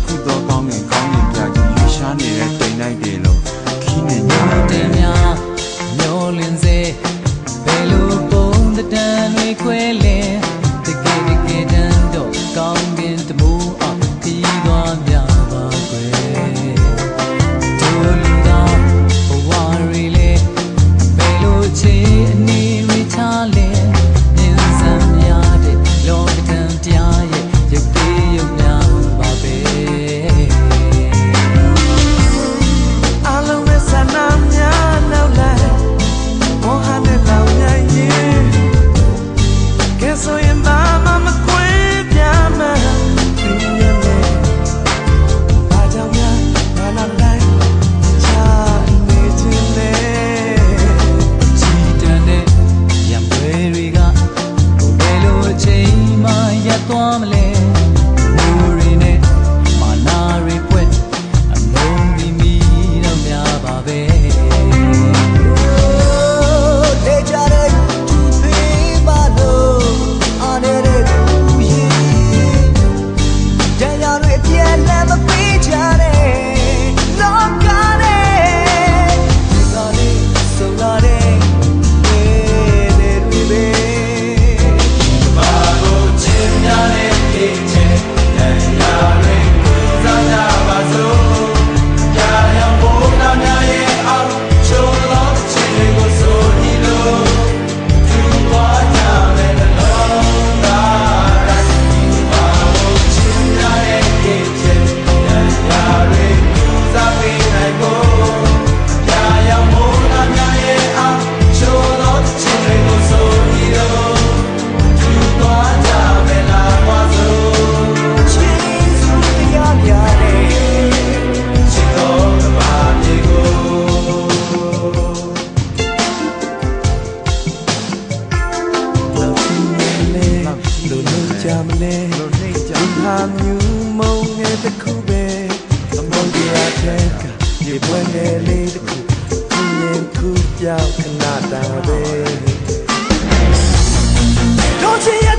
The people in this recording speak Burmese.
ခုတော့ကောင်းငင်ပြကြီးရွှေရှားနေတဲ့တိမ်လိုက်တယ်လို့ခီးနေညာတင်များမျောလင်းစေဘယ်လိုပုံတန်တွေခွဲလင်းတကယ်တမ်းတော့ကောင်းကင်တမိုးအောင်ခီးသွားကြပါကွယ်တို့လူသားဘဝတွေလေဘယ်လိုချေအနေတွေချလင်းမြင်စမ်းများတဲ့လောကတန်တရားရဲ့ရုပ်သေးရုပ်များပါပဲသွားမလဲမိုးရီနဲ့မာနာရီပွက်အမုန်းပြီးမိတော့များပါပဲလေကြတဲ့သူသေးပါလို့အားနေတဲ့သူရဲ့တရားတွေပြည့်လည်းမပေးကြတဲ့လောကနဲ့ဒီကနေ့ဆုံးလာတဲ့ဟာမြူမုံငယ်တစ်ခုပဲသမုံတရားထဲကရေပွဲငယ်လေးတစ်ခုခုရင်ခုပြောင်းခဏတန်ပဲတို့ချင်ရ